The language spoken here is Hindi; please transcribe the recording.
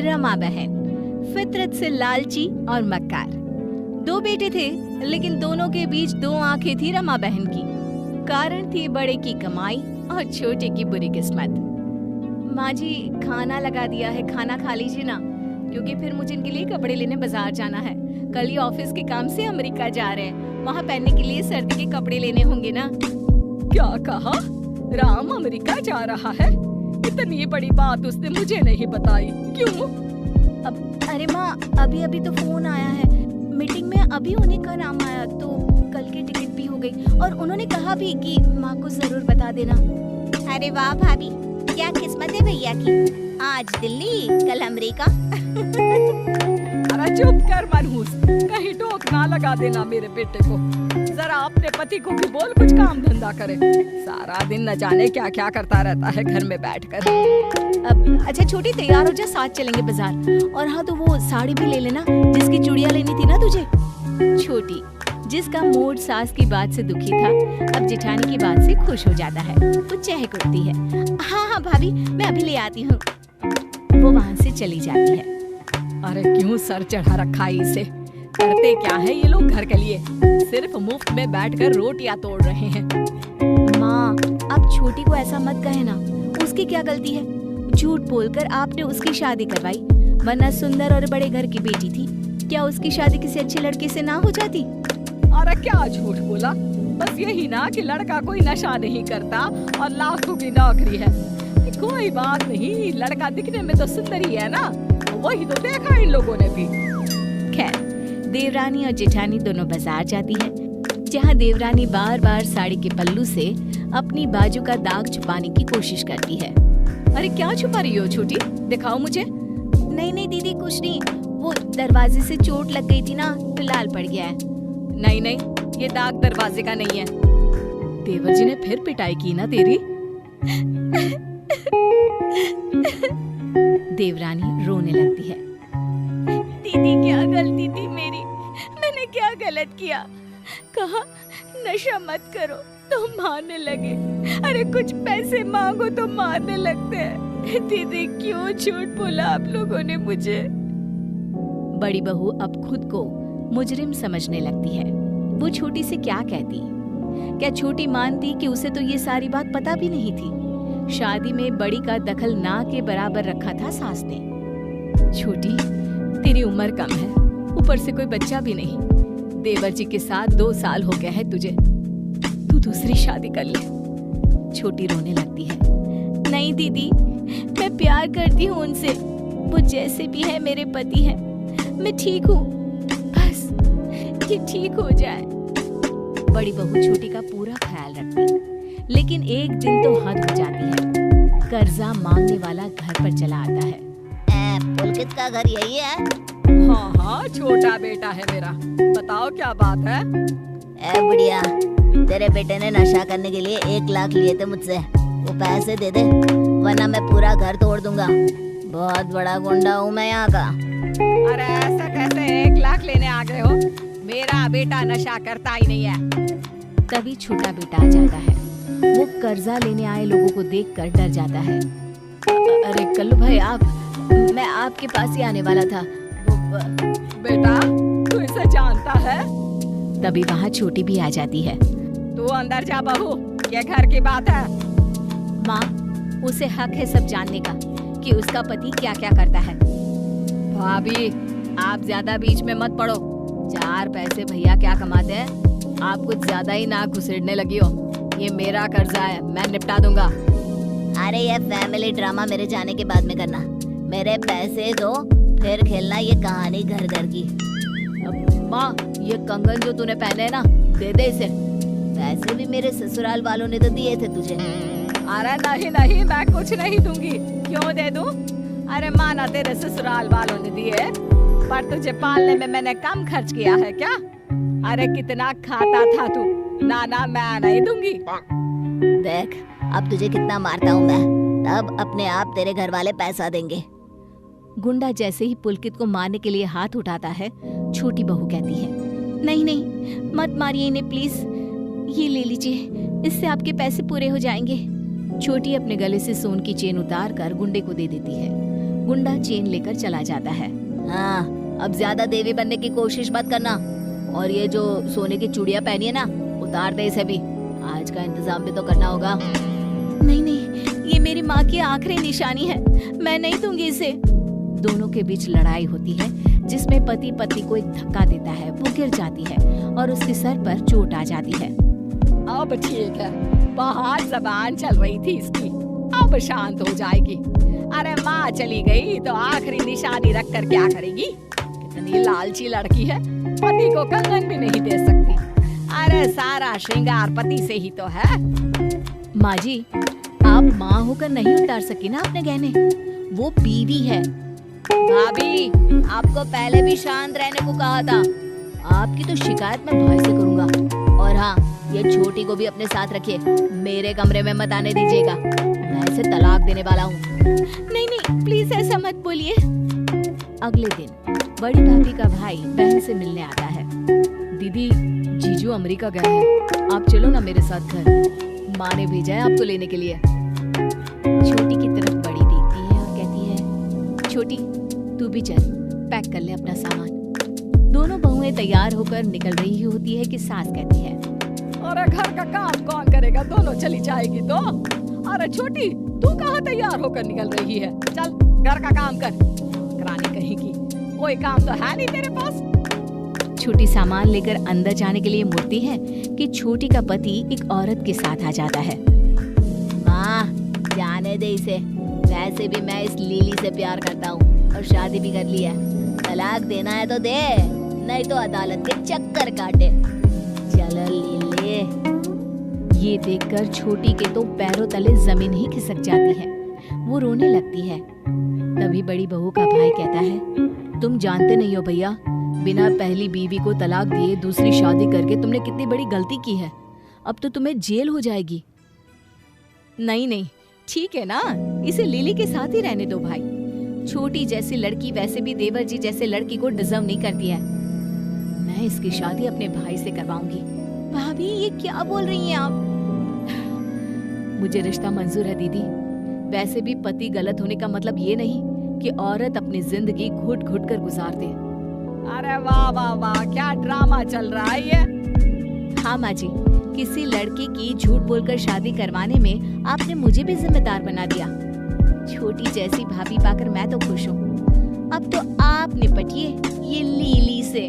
रमा बहन, फितरत से लालची और मक्कार। 2 बेटे थे, लेकिन दोनों के बीच 2 आंखें थी रमा बहन की। कारण थी बड़े की कमाई और छोटे की बुरी किस्मत। माँ जी, खाना लगा दिया है, खाना खा लीजिए ना, क्योंकि फिर मुझे इनके लिए कपड़े लेने बाजार जाना है। कल ही ऑफिस के काम से अमेरिका जा रहे हैं, वहाँ पहनने के लिए सर्दी के कपड़े लेने होंगे ना। क्या कहा? राम अमेरिका जा रहा है? इतनी बड़ी बात उसने मुझे नहीं बताई, क्यों? अरे माँ, अभी अभी तो फोन आया है, मीटिंग में अभी उन्हीं का नाम आया, तो कल की टिकट भी हो गई और उन्होंने कहा भी कि माँ को जरूर बता देना। अरे वाह भाभी, क्या किस्मत है भैया की, आज दिल्ली कल अमेरिका। अरे चुप कर मनहूस, कहीं टोक ना लगा देना मेरे बेटे को। जरा अपने पति को भी बोल कुछ काम धंधा करे, सारा दिन न जाने क्या क्या करता रहता है घर में बैठकर। अब अच्छा छोटी, तैयार हो जा, साथ चलेंगे बाजार। और हाँ, तो वो साड़ी भी ले लेना जिसकी चूड़ियां लेनी थी ना तुझे। छोटी, जिसका मूड सास की बात से दुखी था, अब जेठानी की बात से खुश हो जाता है। वो चहक उठती है। हाँ भाभी, मैं अभी ले आती हूँ। वो वहाँ से चली जाती है। अरे क्यों सर चढ़ा रखा है इसे? करते क्या है ये लोग घर के लिए? सिर्फ मुफ्त में बैठकर रोटियां तोड़ रहे हैं। माँ, आप छोटी को ऐसा मत कहे ना, उसकी क्या गलती है? झूठ बोलकर आपने उसकी शादी करवाई, वरना सुंदर और बड़े घर की बेटी थी। क्या उसकी शादी किसी अच्छे लड़के से ना हो जाती? अरे क्या झूठ बोला? बस यही ना कि लड़का कोई नशा नहीं करता और लाखों की नौकरी है। कोई बात नहीं, लड़का दिखने में तो सुंदर ही है ना, वही तो देखा इन लोगों ने भी। खैर, देवरानी और जेठानी दोनों बाजार जाती है, जहाँ देवरानी बार बार साड़ी के पल्लू से अपनी बाजू का दाग छुपाने की कोशिश करती है। अरे क्या छुपा रही हो छोटी? दिखाओ मुझे। नहीं दीदी, कुछ नहीं, वो दरवाजे से चोट लग गई थी ना, तो लाल पड़ गया है। नहीं, ये दाग दरवाजे का नहीं है। देवर जी ने फिर पिटाई की ना तेरी? देवरानी रोने लगती है। दीदी, क्या गलती थी मेरी? मैंने क्या गलत किया? कहा नशा मत करो तो मारने लगे, अरे कुछ पैसे मांगो तो मारने लगते हैं। दीदी, क्यों झूठ बोला आप लोगों ने मुझे? बड़ी बहू अब खुद को मुजरिम समझने लगती है। वो छोटी से क्या कहती? क्या छोटी मानती कि उसे तो ये सारी बात पता भी नहीं थी? शादी में बड़ी का दखल ना के बराबर रखा था सास ने। छोटी, तेरी उम्र कम है, ऊपर से कोई बच्चा भी नहीं। देवर जी के साथ 2 साल हो गए हैं तुझे, तू दूसरी शादी कर ले। छोटी रोने लगती है। नहीं दीदी, मैं प्यार करती हूँ उनसे, वो जैसे भी है मेरे पति हैं। मैं ठीक हूँ, बस ये ठीक हो जाए। बड़ी बहू छोटी का पूरा ख्याल रखती, लेकिन एक दिन तो हद हो जाती है। कर्जा मांगने वाला घर पर चला आता है। पुलकित का घर यही है? हाँ, छोटा बेटा है मेरा। बताओ क्या बात है? बुढ़िया, तेरे बेटे ने नशा करने के लिए 1 लाख लिए थे मुझसे, वो पैसे दे दे, वरना मैं पूरा घर तोड़ दूंगा। बहुत बड़ा गुंडा हूँ मैं यहाँ का। अरे ऐसा कैसे 1 लाख लेने आ गए हो? मेरा बेटा नशा करता ही नहीं है। तभी छोटा बेटा आ जाता है। वो कर्जा लेने आए लोगों को देखकर डर जाता है। अरे कल्लू भाई, मैं आपके पास ही आने वाला था। बेटा, तू इसे जानता है? तभी वहाँ छोटी भी आ जाती है। तू अंदर जा बहू, ये घर की बात है। माँ, उसे हक है सब जानने का कि उसका पति क्या क्या करता है। भाभी, आप ज्यादा बीच में मत पड़ो। 4 पैसे भैया क्या कमाते हैं, आप कुछ ज्यादा ही नाक घुसेड़ने लगी हो। ये मेरा कर्जा है, मैं निपटा दूंगा। अरे ये फैमिली ड्रामा मेरे जाने के बाद में करना, मेरे पैसे दो, फिर खेलना ये कहानी घर घर की। माँ, ये कंगन जो तूने पहने है ना, दे दे इसे। पैसे भी मेरे ससुराल वालों ने तो दिए थे तुझे। अरे नहीं, मैं कुछ नहीं दूंगी। क्यों दे दूं? अरे माना तेरे ससुराल वालों ने दिए, पर तुझे पालने में मैंने कम खर्च किया है क्या? अरे कितना खाता था तू? ना, मैं नहीं दूंगी। देख, अब तुझे कितना मारता हूँ मैं, तब अपने आप तेरे घर वाले पैसा देंगे। गुंडा जैसे ही पुलकित को मारने के लिए हाथ उठाता है, छोटी बहू कहती है, नहीं, मत मारिए इन्हें प्लीज, ये ले लीजिए, इससे आपके पैसे पूरे हो जाएंगे। छोटी अपने गले से सोन की चेन उतार कर गुंडे को दे देती है। गुंडा चेन लेकर चला जाता है। हाँ, अब ज्यादा देवी बनने की कोशिश मत करना। और ये जो सोने की चूड़ियां पहनी है ना, उतार दे इसे भी। आज का इंतजाम भी तो करना होगा। नहीं नहीं, ये मेरी माँ की आखिरी निशानी है, मैं नहीं दूंगी इसे। दोनों के बीच लड़ाई होती है जिसमें पति पत्नी को एक धक्का देता है, वो गिर जाती है और उसके सर पर चोट आ जाती है। अब ठीक है, बाहर जबान चल रही थी इसकी, अब शांत हो जाएगी। अरे माँ चली गई तो आखिरी निशानी रख कर क्या करेगी? कितनी लालची लड़की है, पति को कंगन भी नहीं दे सकती। अरे सारा श्रृंगार पति से ही तो है। माँ जी, आप माँ होकर नहीं उतार सकी ना अपने गहने, वो बीवी है। भाभी, आपको पहले भी शांत रहने को कहा था। आपकी तो शिकायत मैं भाई से करूंगा। और हाँ, ये छोटी को भी अपने साथ रखिए, मेरे कमरे में मत आने दीजिएगा, मैं इसे तलाक देने वाला हूँ। नहीं नहीं, प्लीज ऐसा मत बोलिए। अगले दिन बड़ी भाभी का भाई बहन से मिलने आता है। दीदी, जीजू अमेरिका गए हैं, आप चलो ना मेरे साथ घर, माँ ने भेजा है आपको लेने के लिए। छोटी की तरफ बड़ी देखती है और कहती है, छोटी तू भी चल, पैक कर ले अपना सामान। दोनों बहुएं तैयार होकर निकल रही होती है कि सास कहती है, अरे घर का काम कौन करेगा, दोनों चली जाएगी तो। अरे छोटी, तू कहाँ तैयार होकर निकल रही है, चल घर का काम कर। कराने कहीं की, कोई काम तो है नहीं तेरे पास। छोटी सामान लेकर अंदर जाने के लिए मुड़ती है कि छोटी का पति एक औरत के साथ आ जाता है। माँ, जाने दे इसे, वैसे भी मैं इस लिली से प्यार करता हूँ और शादी भी कर ली है। तलाक देना है तो दे, नहीं तो अदालत के चक्कर काटे। चलो लीले। ये देखकर छोटी के तो पैरों तले जमीन ही खिसक जाती है, वो रोने लगती है। तभी बड़ी बहू का भाई कहता है, तुम जानते नहीं हो भैया, बिना पहली बीवी को तलाक दिए दूसरी शादी करके तुमने कितनी बड़ी गलती की है, अब तो तुम्हें जेल हो जाएगी। नहीं नहीं, ठीक है ना, इसे लिली के साथ ही रहने दो भाई। छोटी जैसी लड़की वैसे भी देवर जी जैसे लड़की को डिजर्व नहीं करती है। मैं इसकी शादी अपने भाई से करवाऊंगी। भाभी, ये क्या बोल रही हैं आप? मुझे रिश्ता मंजूर है दीदी। वैसे भी पति गलत होने का मतलब ये नहीं कि औरत अपनी जिंदगी घुट घुट कर गुजार दे। अरे वाह वाह वाह, क्या ड्रामा चल रहा है ये। हाँ माँ जी, किसी लड़की की झूठ बोलकर शादी करवाने में आपने मुझे भी जिम्मेदार बना दिया। छोटी जैसी भाभी पाकर मैं तो खुश हूँ। अब तो आप निपटिए ये लीली से।